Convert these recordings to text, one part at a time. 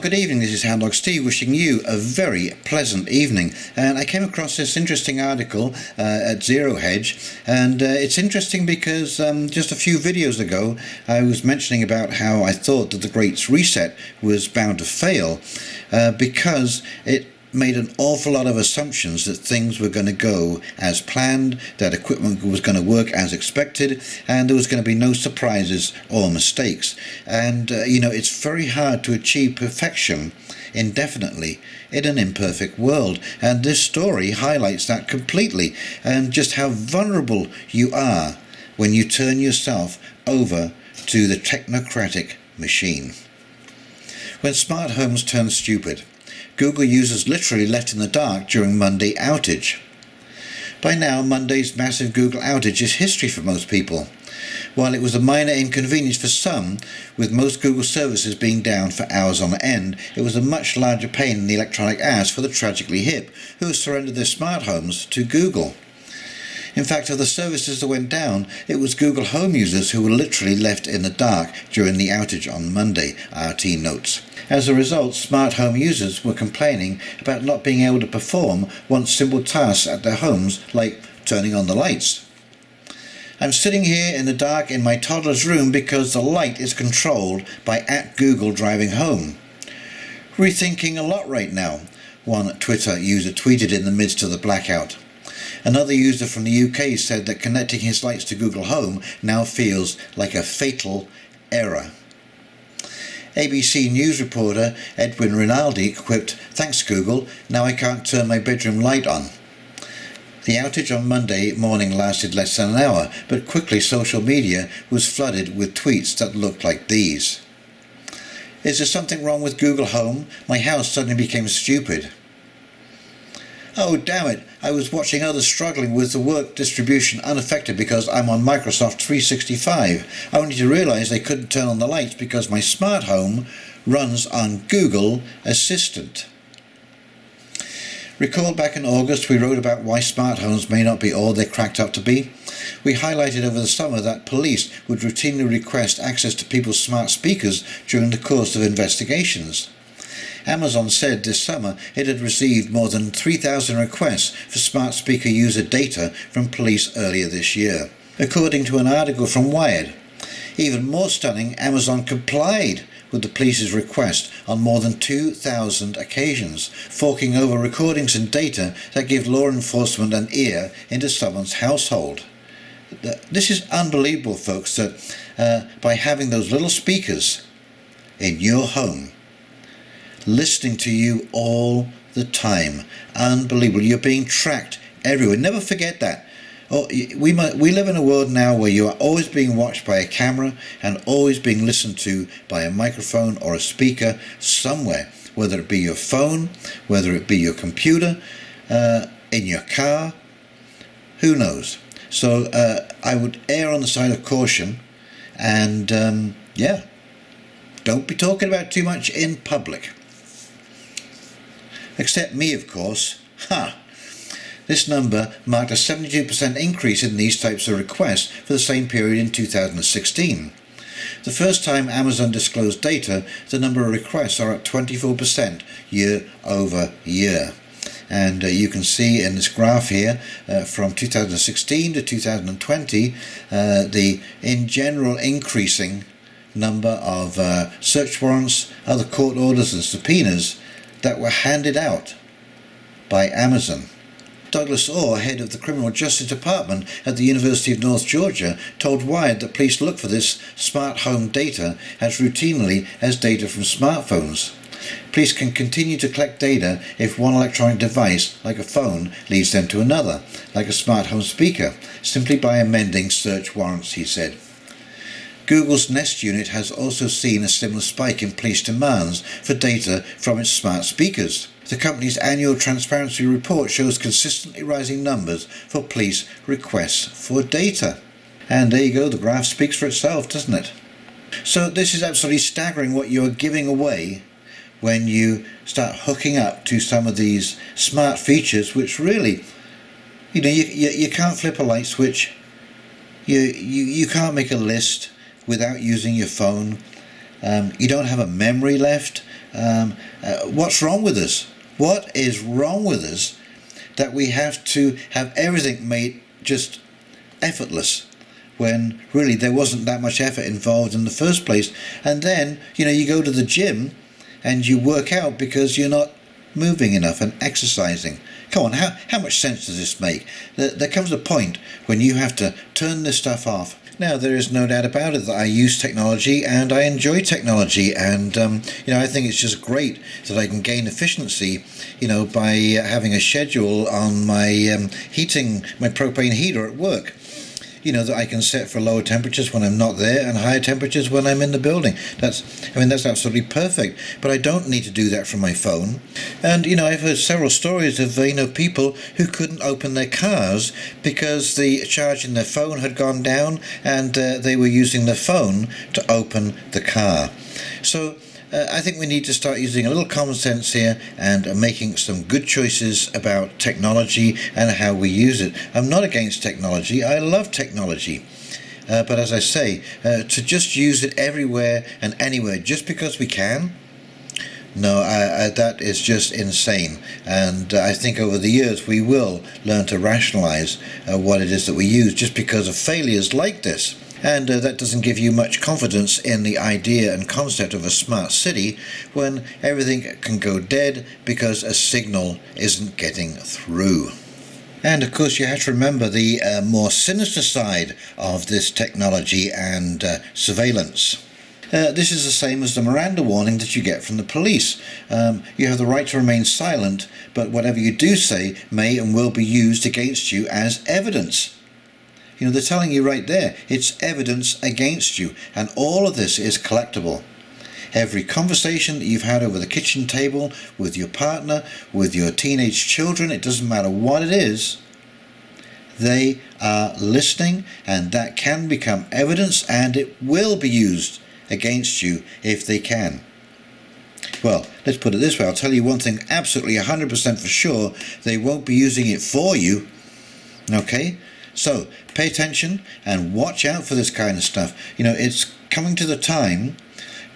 good evening, this is Houndog Steve wishing you a very pleasant evening. And I came across this interesting article at Zero Hedge, and it's interesting because just a few videos ago I was mentioning about how I thought that the Great Reset was bound to fail because it made an awful lot of assumptions that things were going to go as planned, that equipment was going to work as expected, and there was going to be no surprises or mistakes. And it's very hard to achieve perfection indefinitely in an imperfect world, and this story highlights that completely, and just how vulnerable you are when you turn yourself over to the technocratic machine. When smart homes turn stupid, Google users literally left in the dark during Monday outage. By now, Monday's massive Google outage is history for most people. While it was a minor inconvenience for some, with most Google services being down for hours on end, it was a much larger pain in the electronic ass for the tragically hip who surrendered their smart homes to Google. In fact, of the services that went down, it was Google Home users who were literally left in the dark during the outage on Monday, RT notes. As a result, smart home users were complaining about not being able to perform one simple task at their homes, like turning on the lights. I'm sitting here in the dark in my toddler's room because the light is controlled by @Google driving home. Rethinking a lot right now, one Twitter user tweeted in the midst of the blackout. Another user from the UK said that connecting his lights to Google Home now feels like a fatal error. ABC News reporter Edwin Rinaldi quipped, "Thanks Google, now I can't turn my bedroom light on." The outage on Monday morning lasted less than an hour, but quickly social media was flooded with tweets that looked like these. "Is there something wrong with Google Home? My house suddenly became stupid." "Oh damn it, I was watching others struggling with the work distribution unaffected because I'm on Microsoft 365, only to realise they couldn't turn on the lights because my smart home runs on Google Assistant." Recall back in August we wrote about why smart homes may not be all they're cracked up to be. We highlighted over the summer that police would routinely request access to people's smart speakers during the course of investigations. Amazon said this summer it had received more than 3,000 requests for smart speaker user data from police earlier this year, according to an article from Wired. Even more stunning, Amazon complied with the police's request on more than 2,000 occasions, forking over recordings and data that give law enforcement an ear into someone's household. This is unbelievable, folks, that by having those little speakers in your home, listening to you all the time. Unbelievable. You're being tracked everywhere. Never forget that. We live in a world now where you are always being watched by a camera and always being listened to by a microphone or a speaker somewhere, whether it be your phone, whether it be your computer, in your car, who knows. So I would err on the side of caution, and don't be talking about too much in public. Except me, of course. This number marked a 72% increase in these types of requests for the same period in 2016. The first time Amazon disclosed data, the number of requests are up 24% year over year. And you can see in this graph here, from 2016 to 2020, the in general increasing number of search warrants, other court orders and subpoenas that were handed out by Amazon. Douglas Orr, head of the Criminal Justice Department at the University of North Georgia, told Wired that police look for this smart home data as routinely as data from smartphones. Police can continue to collect data if one electronic device, like a phone, leads them to another, like a smart home speaker, simply by amending search warrants, he said. Google's Nest unit has also seen a similar spike in police demands for data from its smart speakers. The company's annual transparency report shows consistently rising numbers for police requests for data. And there you go, the graph speaks for itself, doesn't it? So this is absolutely staggering what you're giving away when you start hooking up to some of these smart features, which really, you can't flip a light switch, you can't make a list without using your phone. You don't have a memory left. What's wrong with us? What is wrong with us that we have to have everything made just effortless, when really there wasn't that much effort involved in the first place? And then, you go to the gym and you work out because you're not moving enough and exercising. Come on, how much sense does this make? There comes a point when you have to turn this stuff off. Now, there is no doubt about it that I use technology and I enjoy technology, and I think it's just great that I can gain efficiency, by having a schedule on my heating, my propane heater at work. That I can set for lower temperatures when I'm not there and higher temperatures when I'm in the building. That's absolutely perfect. But I don't need to do that from my phone. And, I've heard several stories of, people who couldn't open their cars because the charge in their phone had gone down and they were using the phone to open the car. So I think we need to start using a little common sense here and making some good choices about technology and how we use it. I'm not against technology. I love technology. But as I say, to just use it everywhere and anywhere just because we can, no, that is just insane. And I think over the years we will learn to rationalize what it is that we use just because of failures like this. And that doesn't give you much confidence in the idea and concept of a smart city when everything can go dead because a signal isn't getting through. And of course you have to remember the more sinister side of this technology and surveillance. This is the same as the Miranda warning that you get from the police. You have the right to remain silent, but whatever you do say may and will be used against you as evidence. They're telling you right there, it's evidence against you, and all of this is collectible. Every conversation that you've had over the kitchen table, with your partner, with your teenage children, it doesn't matter what it is, they are listening, and that can become evidence, and it will be used against you if they can. Well, let's put it this way, I'll tell you one thing absolutely 100% for sure, they won't be using it for you, okay? So, pay attention and watch out for this kind of stuff. It's coming to the time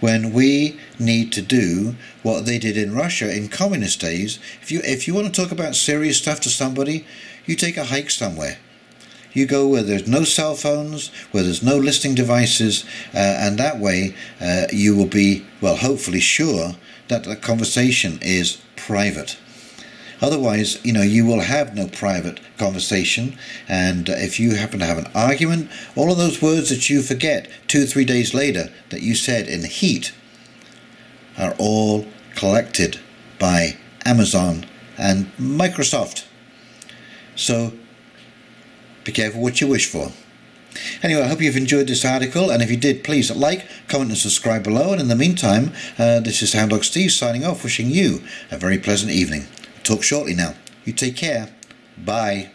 when we need to do what they did in Russia in communist days. If you want to talk about serious stuff to somebody, you take a hike somewhere. You go where there's no cell phones, where there's no listening devices, and that way you will be, well, hopefully sure that the conversation is private. Otherwise, you will have no private conversation, and if you happen to have an argument, all of those words that you forget 2-3 days later that you said in the heat are all collected by Amazon and Microsoft. So be careful what you wish for. Anyway, I hope you've enjoyed this article, and if you did, please like, comment and subscribe below. And in the meantime, this is Hound Dog Steve signing off, wishing you a very pleasant evening. Talk shortly now. You take care. Bye.